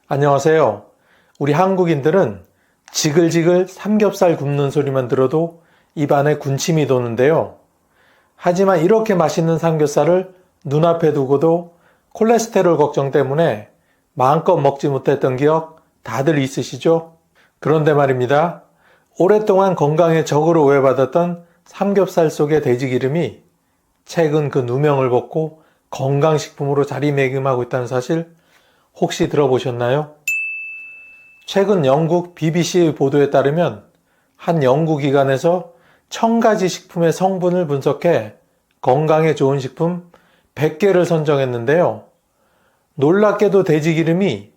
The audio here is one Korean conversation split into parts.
안녕하세요. 우리 한국인들은 지글지글 삼겹살 굽는 소리만 들어도 입안에 군침이 도는데요. 하지만 이렇게 맛있는 삼겹살을 눈앞에 두고도 콜레스테롤 걱정 때문에 마음껏 먹지 못했던 기억 다들 있으시죠? 그런데 말입니다. 오랫동안 건강의 적으로 오해받았던 삼겹살 속의 돼지기름이 최근 그 누명을 벗고 건강식품으로 자리매김하고 있다는 사실 혹시 들어보셨나요? 최근 영국 BBC의 보도에 따르면 한 연구기관에서 1000가지 식품의 성분을 분석해 건강에 좋은 식품 100개를 선정했는데요. 놀랍게도 돼지기름이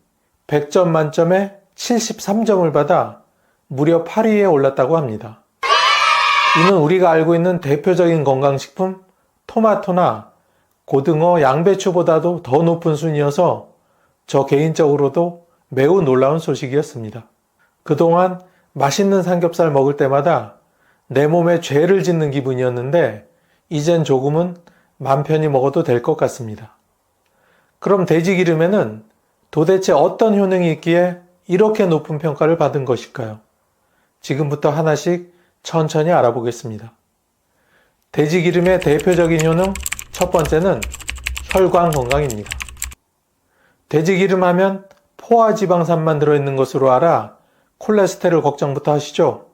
100점 만점에 73점을 받아 무려 8위에 올랐다고 합니다. 이는 우리가 알고 있는 대표적인 건강식품 토마토나 고등어, 양배추보다도 더 높은 순위여서 저 개인적으로도 매우 놀라운 소식이었습니다. 그동안 맛있는 삼겹살 먹을 때마다 내 몸에 죄를 짓는 기분이었는데 이젠 조금은 맘 편히 먹어도 될 것 같습니다. 그럼 돼지기름에는 도대체 어떤 효능이 있기에 이렇게 높은 평가를 받은 것일까요? 지금부터 하나씩 천천히 알아보겠습니다. 돼지기름의 대표적인 효능 첫 번째는 혈관 건강입니다. 돼지기름 하면 포화지방산만 들어있는 것으로 알아 콜레스테롤 걱정부터 하시죠?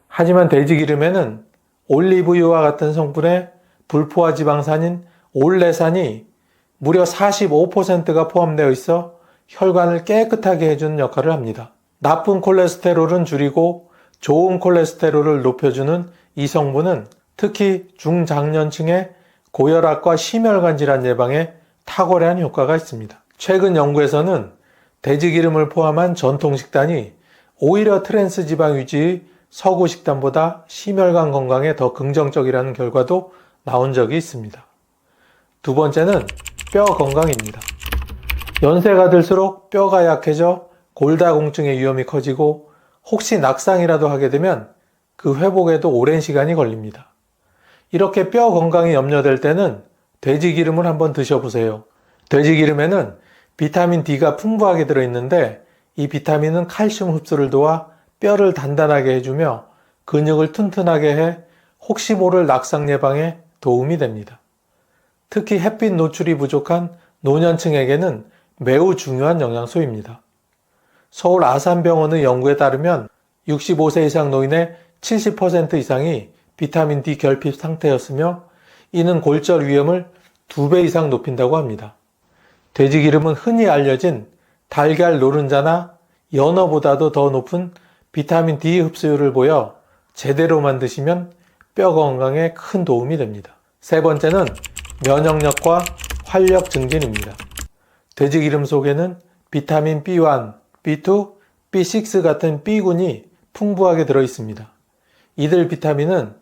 하지만 돼지기름에는 올리브유와 같은 성분의 불포화지방산인 올레산이 무려 45%가 포함되어 있어 혈관을 깨끗하게 해주는 역할을 합니다. 나쁜 콜레스테롤은 줄이고 좋은 콜레스테롤을 높여주는 이 성분은 특히 중장년층의 고혈압과 심혈관 질환 예방에 탁월한 효과가 있습니다. 최근 연구에서는 돼지기름을 포함한 전통식단이 오히려 트랜스 지방 위주의 서구 식단보다 심혈관 건강에 더 긍정적이라는 결과도 나온 적이 있습니다. 두 번째는 뼈 건강입니다. 연세가 들수록 뼈가 약해져 골다공증의 위험이 커지고 혹시 낙상이라도 하게 되면 그 회복에도 오랜 시간이 걸립니다. 이렇게 뼈 건강이 염려될 때는 돼지기름을 한번 드셔보세요. 돼지기름에는 비타민 D가 풍부하게 들어있는데 이 비타민은 칼슘 흡수를 도와 뼈를 단단하게 해주며 근육을 튼튼하게 해 혹시 모를 낙상 예방에 도움이 됩니다. 특히 햇빛 노출이 부족한 노년층에게는 매우 중요한 영양소입니다. 서울 아산병원의 연구에 따르면 65세 이상 노인의 70% 이상이 비타민 D 결핍 상태였으며 이는 골절 위험을 2배 이상 높인다고 합니다. 돼지기름은 흔히 알려진 달걀 노른자나 연어보다도 더 높은 비타민 D 흡수율을 보여 제대로만 드시면 뼈 건강에 큰 도움이 됩니다. 세 번째는 면역력과 활력 증진입니다. 돼지기름 속에는 비타민 B1, B2, B6 같은 B군이 풍부하게 들어있습니다. 이들 비타민은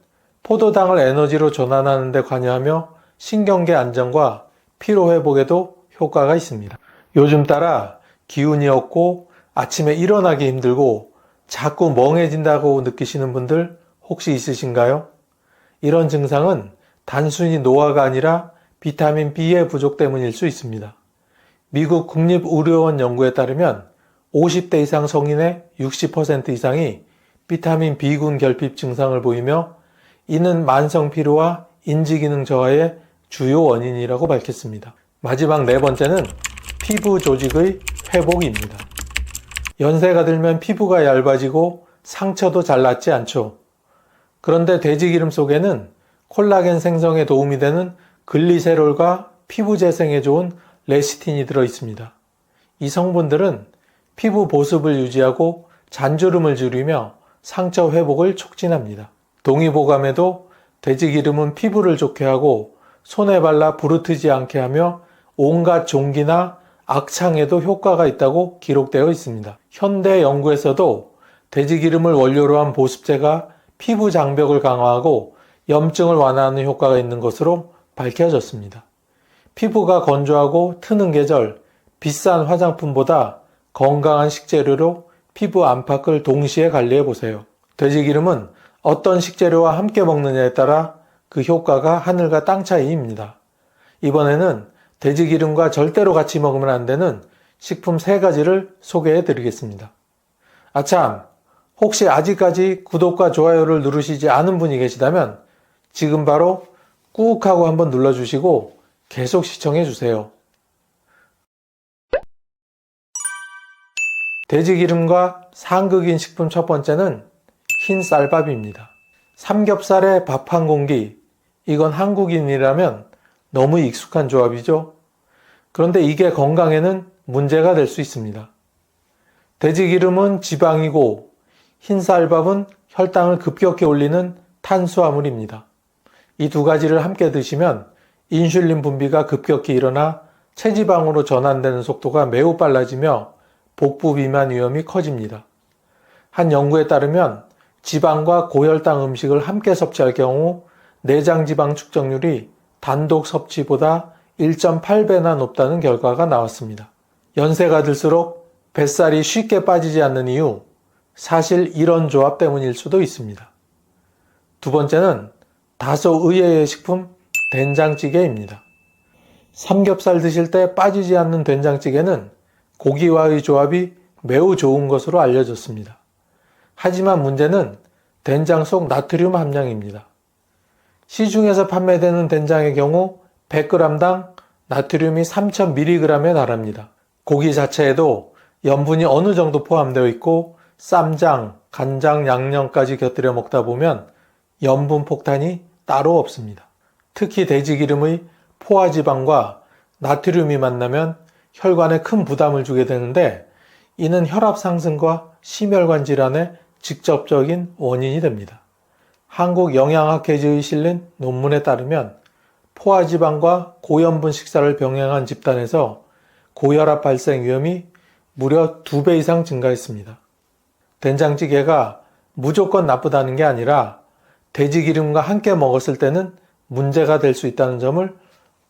포도당을 에너지로 전환하는 데 관여하며 신경계 안정과 피로 회복에도 효과가 있습니다. 요즘 따라 기운이 없고 아침에 일어나기 힘들고 자꾸 멍해진다고 느끼시는 분들 혹시 있으신가요? 이런 증상은 단순히 노화가 아니라 비타민 B의 부족 때문일 수 있습니다. 미국 국립의료원 연구에 따르면 50대 이상 성인의 60% 이상이 비타민 B군 결핍 증상을 보이며 이는 만성 피로와 인지기능 저하의 주요 원인이라고 밝혔습니다. 마지막 네 번째는 피부 조직의 회복입니다. 연세가 들면 피부가 얇아지고 상처도 잘 낫지 않죠. 그런데 돼지기름 속에는 콜라겐 생성에 도움이 되는 글리세롤과 피부 재생에 좋은 레시틴이 들어있습니다. 이 성분들은 피부 보습을 유지하고 잔주름을 줄이며 상처 회복을 촉진합니다. 동의보감에도 돼지기름은 피부를 좋게 하고 손에 발라 부르트지 않게 하며 온갖 종기나 악창에도 효과가 있다고 기록되어 있습니다. 현대 연구에서도 돼지기름을 원료로 한 보습제가 피부 장벽을 강화하고 염증을 완화하는 효과가 있는 것으로 밝혀졌습니다. 피부가 건조하고 트는 계절, 비싼 화장품보다 건강한 식재료로 피부 안팎을 동시에 관리해 보세요. 돼지기름은 어떤 식재료와 함께 먹느냐에 따라 그 효과가 하늘과 땅 차이입니다. 이번에는 돼지기름과 절대로 같이 먹으면 안 되는 식품 3가지를 소개해 드리겠습니다. 아참, 혹시 아직까지 구독과 좋아요를 누르시지 않은 분이 계시다면 지금 바로 꾹 하고 한번 눌러주시고 계속 시청해 주세요. 돼지기름과 상극인 식품 첫 번째는 흰 쌀밥입니다. 삼겹살에 밥 한 공기, 이건 한국인이라면 너무 익숙한 조합이죠. 그런데 이게 건강에는 문제가 될 수 있습니다. 돼지기름은 지방이고 흰 쌀밥은 혈당을 급격히 올리는 탄수화물입니다. 이 2가지를 함께 드시면 인슐린 분비가 급격히 일어나 체지방으로 전환되는 속도가 매우 빨라지며 복부 비만 위험이 커집니다. 한 연구에 따르면 지방과 고혈당 음식을 함께 섭취할 경우 내장 지방 축적률이 단독 섭취보다 1.8배나 높다는 결과가 나왔습니다. 연세가 들수록 뱃살이 쉽게 빠지지 않는 이유, 사실 이런 조합 때문일 수도 있습니다. 두 번째는 다소 의외의 식품 된장찌개입니다. 삼겹살 드실 때 빠지지 않는 된장찌개는 고기와의 조합이 매우 좋은 것으로 알려졌습니다. 하지만 문제는 된장 속 나트륨 함량입니다. 시중에서 판매되는 된장의 경우 100g당 나트륨이 3000mg에 달합니다. 고기 자체에도 염분이 어느 정도 포함되어 있고 쌈장, 간장, 양념까지 곁들여 먹다 보면 염분 폭탄이 따로 없습니다. 특히 돼지기름의 포화지방과 나트륨이 만나면 혈관에 큰 부담을 주게 되는데 이는 혈압 상승과 심혈관 질환의 직접적인 원인이 됩니다. 한국영양학회지에 실린 논문에 따르면 포화지방과 고염분 식사를 병행한 집단에서 고혈압 발생 위험이 무려 2배 이상 증가했습니다. 된장찌개가 무조건 나쁘다는 게 아니라 돼지기름과 함께 먹었을 때는 문제가 될 수 있다는 점을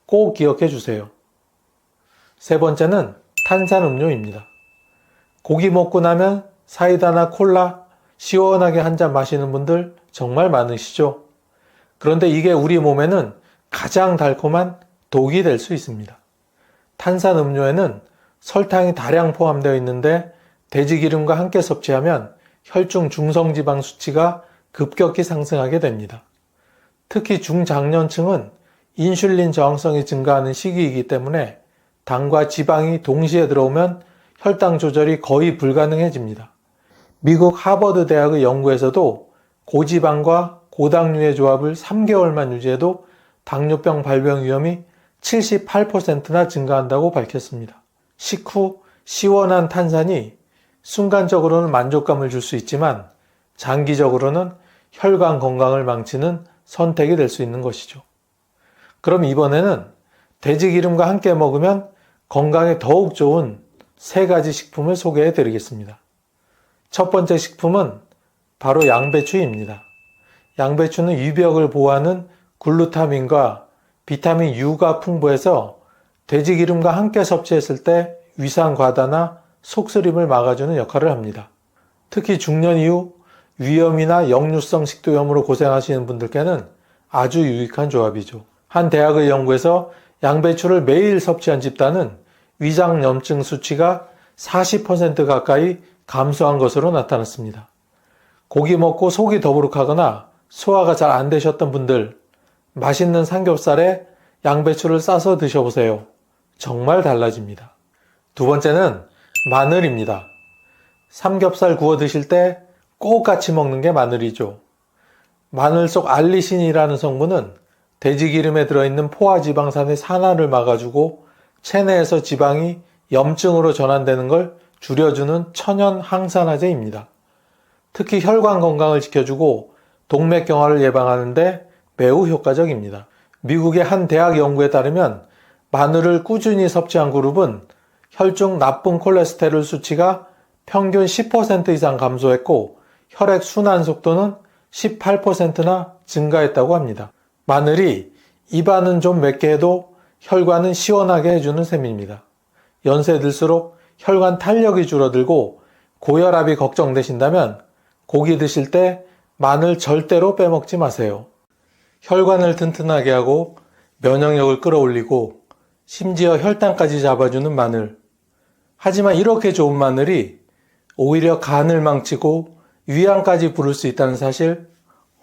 꼭 기억해 주세요. 세 번째는 탄산음료입니다. 고기 먹고 나면 사이다나 콜라 시원하게 한 잔 마시는 분들 정말 많으시죠? 그런데 이게 우리 몸에는 가장 달콤한 독이 될 수 있습니다. 탄산음료에는 설탕이 다량 포함되어 있는데 돼지기름과 함께 섭취하면 혈중 중성지방 수치가 급격히 상승하게 됩니다. 특히 중장년층은 인슐린 저항성이 증가하는 시기이기 때문에 당과 지방이 동시에 들어오면 혈당 조절이 거의 불가능해집니다. 미국 하버드 대학의 연구에서도 고지방과 고당류의 조합을 3개월만 유지해도 당뇨병 발병 위험이 78%나 증가한다고 밝혔습니다. 식후 시원한 탄산이 순간적으로는 만족감을 줄 수 있지만 장기적으로는 혈관 건강을 망치는 선택이 될 수 있는 것이죠. 그럼 이번에는 돼지기름과 함께 먹으면 건강에 더욱 좋은 3가지 식품을 소개해 드리겠습니다. 첫 번째 식품은 바로 양배추입니다. 양배추는 위벽을 보호하는 글루타민과 비타민 U가 풍부해서 돼지기름과 함께 섭취했을 때 위산 과다나 속쓰림을 막아주는 역할을 합니다. 특히 중년 이후 위염이나 역류성 식도염으로 고생하시는 분들께는 아주 유익한 조합이죠. 한 대학의 연구에서 양배추를 매일 섭취한 집단은 위장염증 수치가 40% 가까이 감소한 것으로 나타났습니다. 고기 먹고 속이 더부룩하거나 소화가 잘 안 되셨던 분들, 맛있는 삼겹살에 양배추를 싸서 드셔보세요. 정말 달라집니다. 두 번째는 마늘입니다. 삼겹살 구워 드실 때 꼭 같이 먹는 게 마늘이죠. 마늘 속 알리신이라는 성분은 돼지기름에 들어있는 포화지방산의 산화를 막아주고 체내에서 지방이 염증으로 전환되는 걸 줄여주는 천연 항산화제입니다. 특히 혈관 건강을 지켜주고 동맥경화를 예방하는데 매우 효과적입니다. 미국의 한 대학 연구에 따르면 마늘을 꾸준히 섭취한 그룹은 혈중 나쁜 콜레스테롤 수치가 평균 10% 이상 감소했고 혈액 순환 속도는 18%나 증가했다고 합니다. 마늘이 입안은 좀 맵게 해도 혈관은 시원하게 해주는 셈입니다. 연세 들수록 혈관 탄력이 줄어들고 고혈압이 걱정되신다면 고기 드실 때 마늘 절대로 빼먹지 마세요. 혈관을 튼튼하게 하고 면역력을 끌어올리고 심지어 혈당까지 잡아주는 마늘. 하지만 이렇게 좋은 마늘이 오히려 간을 망치고 위암까지 부를 수 있다는 사실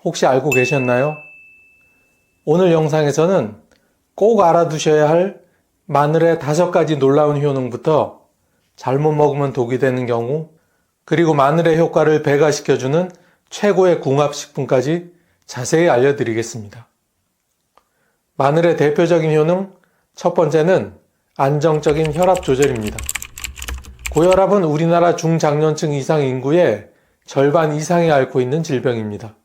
혹시 알고 계셨나요? 오늘 영상에서는 꼭 알아두셔야 할 마늘의 5가지 놀라운 효능부터 잘못 먹으면 독이 되는 경우, 그리고 마늘의 효과를 배가시켜주는 최고의 궁합식품까지 자세히 알려드리겠습니다. 마늘의 대표적인 효능, 첫 번째는 안정적인 혈압 조절입니다. 고혈압은 우리나라 중장년층 이상 인구의 절반 이상이 앓고 있는 질병입니다.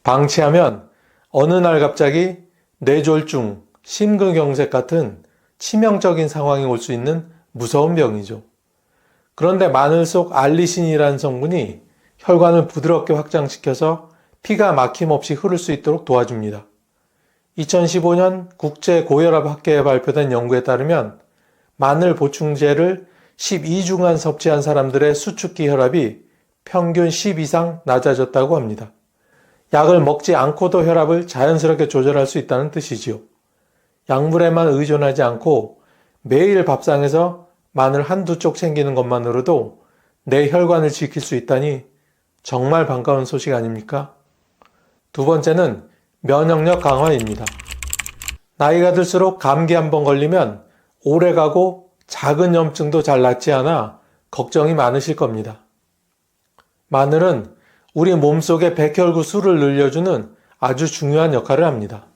방치하면 어느 날 갑자기 뇌졸중, 심근경색 같은 치명적인 상황이 올 수 있는 무서운 병이죠. 그런데 마늘 속 알리신이라는 성분이 혈관을 부드럽게 확장시켜서 피가 막힘없이 흐를 수 있도록 도와줍니다. 2015년 국제고혈압학회에 발표된 연구에 따르면 마늘 보충제를 12주간 섭취한 사람들의 수축기 혈압이 평균 10 이상 낮아졌다고 합니다. 약을 먹지 않고도 혈압을 자연스럽게 조절할 수 있다는 뜻이지요. 약물에만 의존하지 않고 매일 밥상에서 마늘 한두 쪽 챙기는 것만으로도 내 혈관을 지킬 수 있다니 정말 반가운 소식 아닙니까? 두 번째는 면역력 강화입니다. 나이가 들수록 감기 한번 걸리면 오래가고 작은 염증도 잘 낫지 않아 걱정이 많으실 겁니다. 마늘은 우리 몸속의 백혈구 수를 늘려주는 아주 중요한 역할을 합니다.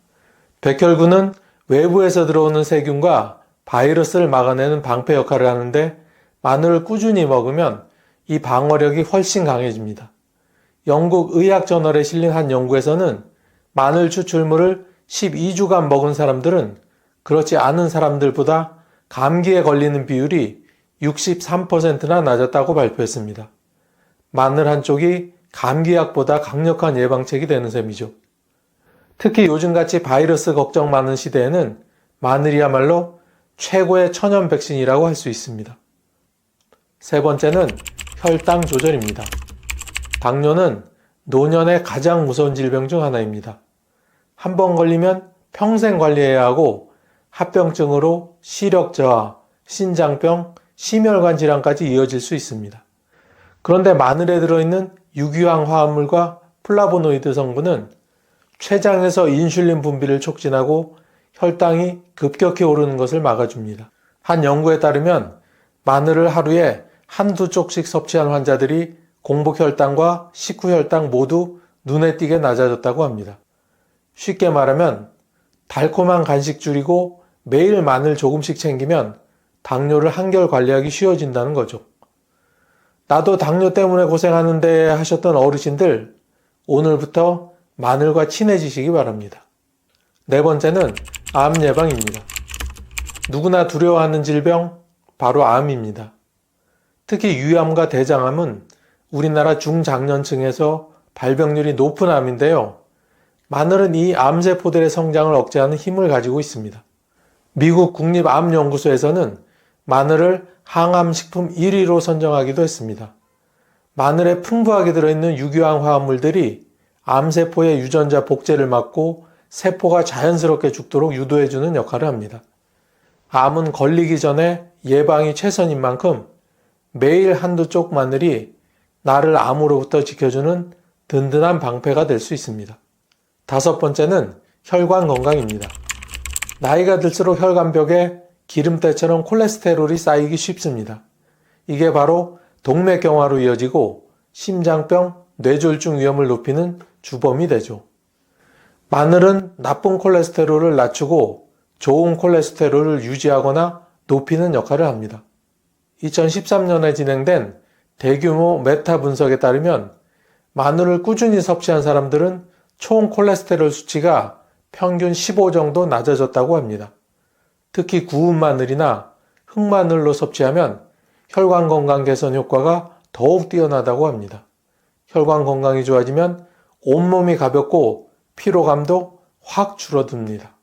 백혈구는 외부에서 들어오는 세균과 바이러스를 막아내는 방패 역할을 하는데 마늘을 꾸준히 먹으면 이 방어력이 훨씬 강해집니다. 영국 의학저널에 실린 한 연구에서는 마늘 추출물을 12주간 먹은 사람들은 그렇지 않은 사람들보다 감기에 걸리는 비율이 63%나 낮았다고 발표했습니다. 마늘 한 쪽이 감기약보다 강력한 예방책이 되는 셈이죠. 특히 요즘같이 바이러스 걱정 많은 시대에는 마늘이야말로 최고의 천연 백신이라고 할 수 있습니다. 세 번째는 혈당 조절입니다. 당뇨는 노년의 가장 무서운 질병 중 하나입니다. 한 번 걸리면 평생 관리해야 하고 합병증으로 시력 저하, 신장병, 심혈관 질환까지 이어질 수 있습니다. 그런데 마늘에 들어있는 유기황 화합물과 플라보노이드 성분은 췌장에서 인슐린 분비를 촉진하고 혈당이 급격히 오르는 것을 막아줍니다. 한 연구에 따르면 마늘을 하루에 한두 쪽씩 섭취한 환자들이 공복혈당과 식후혈당 모두 눈에 띄게 낮아졌다고 합니다. 쉽게 말하면 달콤한 간식 줄이고 매일 마늘 조금씩 챙기면 당뇨를 한결 관리하기 쉬워진다는 거죠. 나도 당뇨 때문에 고생하는데 하셨던 어르신들, 오늘부터 마늘과 친해지시기 바랍니다. 네 번째는 암 예방입니다. 누구나 두려워하는 질병, 바로 암입니다. 특히 유암과 대장암은 우리나라 중장년층에서 발병률이 높은 암인데요. 마늘은 이 암세포들의 성장을 억제하는 힘을 가지고 있습니다. 미국 국립암연구소에서는 마늘을 항암식품 1위로 선정하기도 했습니다. 마늘에 풍부하게 들어있는 유기황 화합물들이 암세포의 유전자 복제를 막고 세포가 자연스럽게 죽도록 유도해주는 역할을 합니다. 암은 걸리기 전에 예방이 최선인 만큼 매일 한두 쪽 마늘이 나를 암으로부터 지켜주는 든든한 방패가 될 수 있습니다. 다섯 번째는 혈관 건강입니다. 나이가 들수록 혈관벽에 기름때처럼 콜레스테롤이 쌓이기 쉽습니다. 이게 바로 동맥경화로 이어지고 심장병, 뇌졸중 위험을 높이는 주범이 되죠. 마늘은 나쁜 콜레스테롤을 낮추고 좋은 콜레스테롤을 유지하거나 높이는 역할을 합니다. 2013년에 진행된 대규모 메타 분석에 따르면 마늘을 꾸준히 섭취한 사람들은 총 콜레스테롤 수치가 평균 15 정도 낮아졌다고 합니다. 특히 구운 마늘이나 흑마늘로 섭취하면 혈관 건강 개선 효과가 더욱 뛰어나다고 합니다. 혈관 건강이 좋아지면 온몸이 가볍고 피로감도 확 줄어듭니다.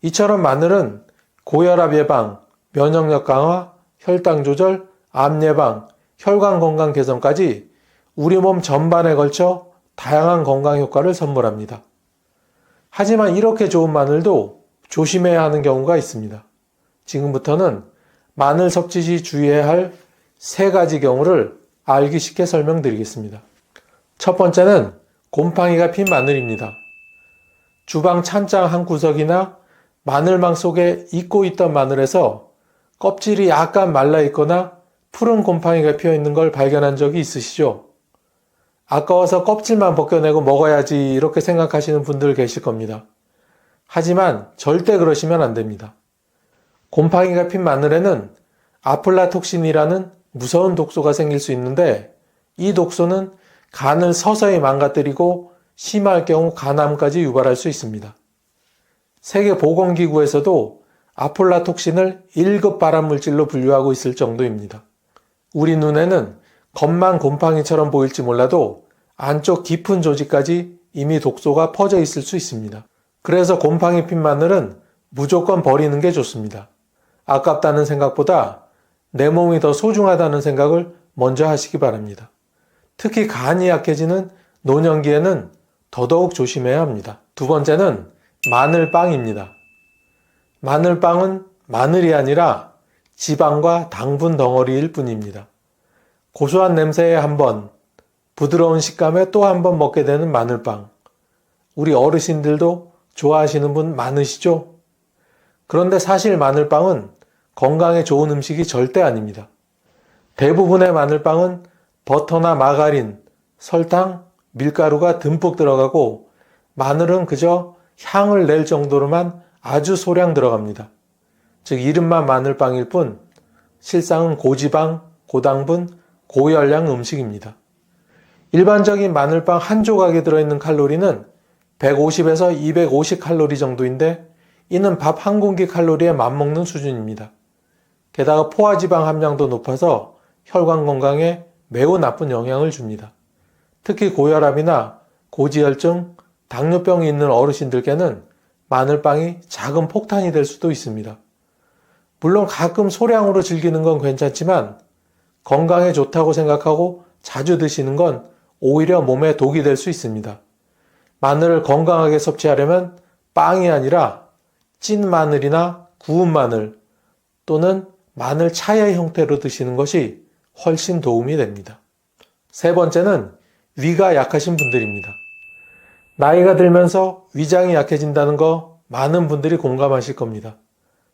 이처럼 마늘은 고혈압 예방, 면역력 강화, 혈당 조절, 암 예방, 혈관 건강 개선까지 우리 몸 전반에 걸쳐 다양한 건강 효과를 선물합니다. 하지만 이렇게 좋은 마늘도 조심해야 하는 경우가 있습니다. 지금부터는 마늘 섭취 시 주의해야 할 3가지 경우를 알기 쉽게 설명드리겠습니다. 첫 번째는 곰팡이가 핀 마늘입니다. 주방 찬장 한 구석이나 마늘망 속에 익고 있던 마늘에서 껍질이 약간 말라 있거나 푸른 곰팡이가 피어 있는 걸 발견한 적이 있으시죠? 아까워서 껍질만 벗겨내고 먹어야지 이렇게 생각하시는 분들 계실 겁니다. 하지만 절대 그러시면 안 됩니다. 곰팡이가 핀 마늘에는 아플라톡신이라는 무서운 독소가 생길 수 있는데 이 독소는 간을 서서히 망가뜨리고 심할 경우 간암까지 유발할 수 있습니다. 세계보건기구에서도 아플라톡신을 1급 발암물질로 분류하고 있을 정도입니다. 우리 눈에는 겉만 곰팡이처럼 보일지 몰라도 안쪽 깊은 조직까지 이미 독소가 퍼져 있을 수 있습니다. 그래서 곰팡이 핀 마늘은 무조건 버리는 게 좋습니다. 아깝다는 생각보다 내 몸이 더 소중하다는 생각을 먼저 하시기 바랍니다. 특히 간이 약해지는 노년기에는 더더욱 조심해야 합니다. 두 번째는 마늘빵입니다. 마늘빵은 마늘이 아니라 지방과 당분 덩어리일 뿐입니다. 고소한 냄새에 한 번, 부드러운 식감에 또 한 번 먹게 되는 마늘빵. 우리 어르신들도 좋아하시는 분 많으시죠? 그런데 사실 마늘빵은 건강에 좋은 음식이 절대 아닙니다. 대부분의 마늘빵은 버터나 마가린, 설탕, 밀가루가 듬뿍 들어가고 마늘은 그저 향을 낼 정도로만 아주 소량 들어갑니다. 즉 이름만 마늘빵일 뿐 실상은 고지방, 고당분, 고열량 음식입니다. 일반적인 마늘빵 한 조각에 들어있는 칼로리는 150에서 250칼로리 정도인데 이는 밥 한 공기 칼로리에 맞먹는 수준입니다. 게다가 포화지방 함량도 높아서 혈관 건강에 매우 나쁜 영향을 줍니다. 특히 고혈압이나 고지혈증, 당뇨병이 있는 어르신들께는 마늘빵이 작은 폭탄이 될 수도 있습니다. 물론 가끔 소량으로 즐기는 건 괜찮지만 건강에 좋다고 생각하고 자주 드시는 건 오히려 몸에 독이 될 수 있습니다. 마늘을 건강하게 섭취하려면 빵이 아니라 찐 마늘이나 구운 마늘 또는 마늘 차의 형태로 드시는 것이 훨씬 도움이 됩니다. 세 번째는 위가 약하신 분들입니다. 나이가 들면서 위장이 약해진다는 거 많은 분들이 공감하실 겁니다.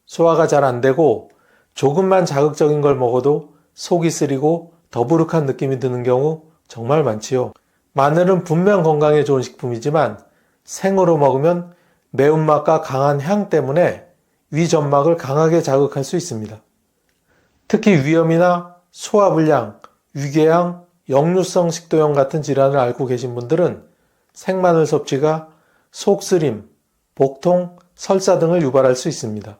소화가 잘 안 되고 조금만 자극적인 걸 먹어도 속이 쓰리고 더부룩한 느낌이 드는 경우 정말 많지요. 마늘은 분명 건강에 좋은 식품이지만 생으로 먹으면 매운맛과 강한 향 때문에 위 점막을 강하게 자극할 수 있습니다. 특히 위염이나 소화불량, 위궤양, 역류성 식도염 같은 질환을 앓고 계신 분들은 생마늘 섭취가 속쓰림, 복통, 설사 등을 유발할 수 있습니다.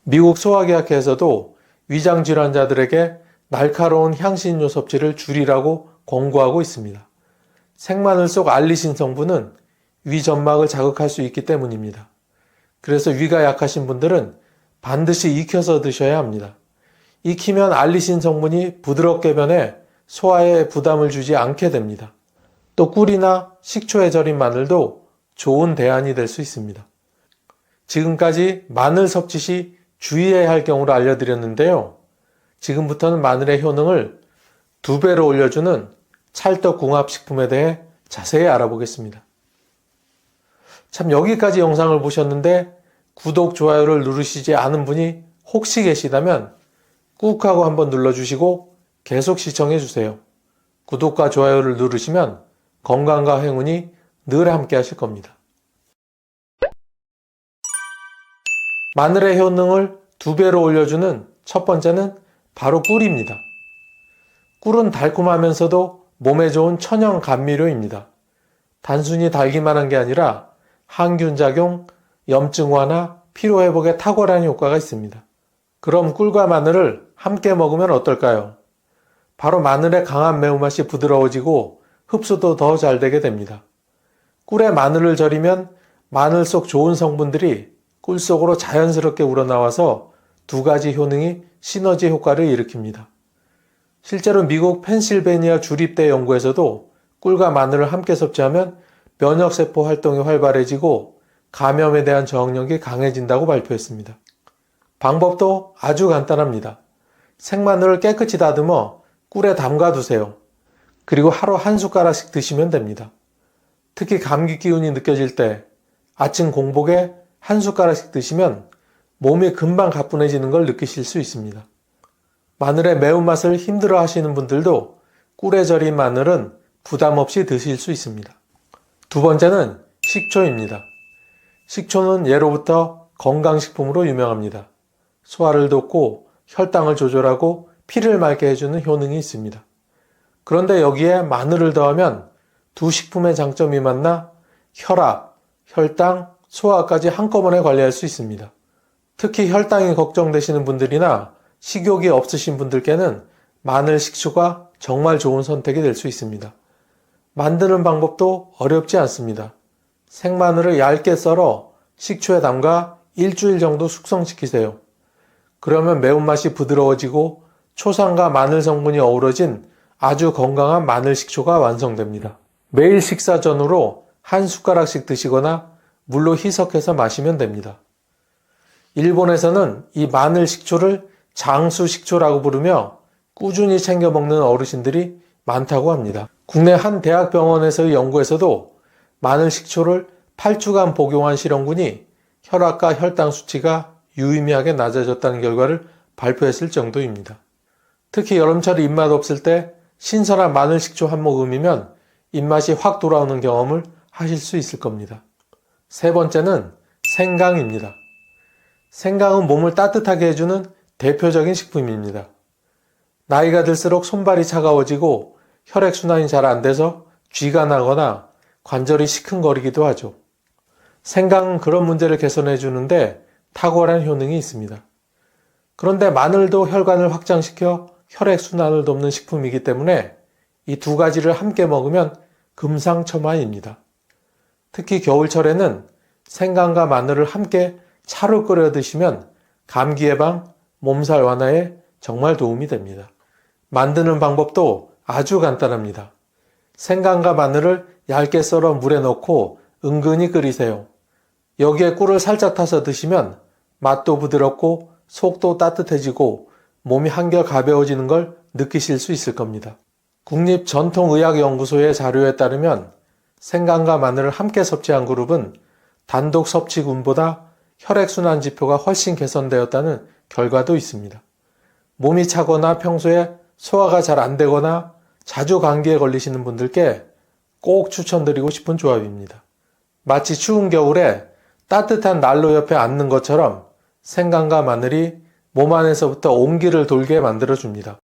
미국 소화계약회에서도 위장 질환자들에게 날카로운 향신료 섭취를 줄이라고 권고하고 있습니다. 생마늘 속 알리신 성분은 위 점막을 자극할 수 있기 때문입니다. 그래서 위가 약하신 분들은 반드시 익혀서 드셔야 합니다. 익히면 알리신 성분이 부드럽게 변해 소화에 부담을 주지 않게 됩니다. 또 꿀이나 식초에 절인 마늘도 좋은 대안이 될 수 있습니다. 지금까지 마늘 섭취 시 주의해야 할 경우를 알려드렸는데요. 지금부터는 마늘의 효능을 2배로 올려주는 찰떡궁합식품에 대해 자세히 알아보겠습니다. 참 여기까지 영상을 보셨는데 구독, 좋아요를 누르시지 않은 분이 혹시 계시다면 꾹 하고 한번 눌러주시고 계속 시청해주세요. 구독과 좋아요를 누르시면 건강과 행운이 늘 함께 하실 겁니다. 마늘의 효능을 2배로 올려주는 첫 번째는 바로 꿀입니다. 꿀은 달콤하면서도 몸에 좋은 천연 감미료입니다. 단순히 달기만 한 게 아니라 항균 작용, 염증 완화, 피로 회복에 탁월한 효과가 있습니다. 그럼 꿀과 마늘을 함께 먹으면 어떨까요? 바로 마늘의 강한 매운맛이 부드러워지고 흡수도 더 잘 되게 됩니다. 꿀에 마늘을 절이면 마늘 속 좋은 성분들이 꿀 속으로 자연스럽게 우러나와서 2가지 효능이 시너지 효과를 일으킵니다. 실제로 미국 펜실베니아 주립대 연구에서도 꿀과 마늘을 함께 섭취하면 면역세포 활동이 활발해지고 감염에 대한 저항력이 강해진다고 발표했습니다. 방법도 아주 간단합니다. 생마늘을 깨끗이 다듬어 꿀에 담가 두세요. 그리고 하루 한 숟가락씩 드시면 됩니다. 특히 감기 기운이 느껴질 때 아침 공복에 한 숟가락씩 드시면 몸이 금방 가뿐해지는 걸 느끼실 수 있습니다. 마늘의 매운맛을 힘들어 하시는 분들도 꿀에 절인 마늘은 부담 없이 드실 수 있습니다. 두 번째는 식초입니다. 식초는 예로부터 건강식품으로 유명합니다. 소화를 돕고 혈당을 조절하고 피를 맑게 해주는 효능이 있습니다. 그런데 여기에 마늘을 더하면 두 식품의 장점이 만나 혈압, 혈당, 소화까지 한꺼번에 관리할 수 있습니다. 특히 혈당이 걱정되시는 분들이나 식욕이 없으신 분들께는 마늘 식초가 정말 좋은 선택이 될 수 있습니다. 만드는 방법도 어렵지 않습니다. 생마늘을 얇게 썰어 식초에 담가 일주일 정도 숙성시키세요. 그러면 매운맛이 부드러워지고 초산과 마늘 성분이 어우러진 아주 건강한 마늘 식초가 완성됩니다. 매일 식사 전후로 한 숟가락씩 드시거나 물로 희석해서 마시면 됩니다. 일본에서는 이 마늘 식초를 장수 식초라고 부르며 꾸준히 챙겨 먹는 어르신들이 많다고 합니다. 국내 한 대학병원에서의 연구에서도 마늘 식초를 8주간 복용한 실험군이 혈압과 혈당 수치가 유의미하게 낮아졌다는 결과를 발표했을 정도입니다. 특히 여름철 입맛 없을 때 신선한 마늘 식초 한 모금이면 입맛이 확 돌아오는 경험을 하실 수 있을 겁니다. 세 번째는 생강입니다. 생강은 몸을 따뜻하게 해주는 대표적인 식품입니다. 나이가 들수록 손발이 차가워지고 혈액순환이 잘 안 돼서 쥐가 나거나 관절이 시큰거리기도 하죠. 생강은 그런 문제를 개선해 주는데 탁월한 효능이 있습니다. 그런데 마늘도 혈관을 확장시켜 혈액순환을 돕는 식품이기 때문에 이 두 가지를 함께 먹으면 금상첨화입니다. 특히 겨울철에는 생강과 마늘을 함께 차로 끓여 드시면 감기 예방, 몸살 완화에 정말 도움이 됩니다. 만드는 방법도 아주 간단합니다. 생강과 마늘을 얇게 썰어 물에 넣고 은근히 끓이세요. 여기에 꿀을 살짝 타서 드시면 맛도 부드럽고 속도 따뜻해지고 몸이 한결 가벼워지는 걸 느끼실 수 있을 겁니다. 국립전통의학연구소의 자료에 따르면 생강과 마늘을 함께 섭취한 그룹은 단독 섭취군보다 혈액순환 지표가 훨씬 개선되었다는 결과도 있습니다. 몸이 차거나 평소에 소화가 잘 안 되거나 자주 감기에 걸리시는 분들께 꼭 추천드리고 싶은 조합입니다. 마치 추운 겨울에 따뜻한 난로 옆에 앉는 것처럼 생강과 마늘이 몸 안에서부터 온기를 돌게 만들어줍니다.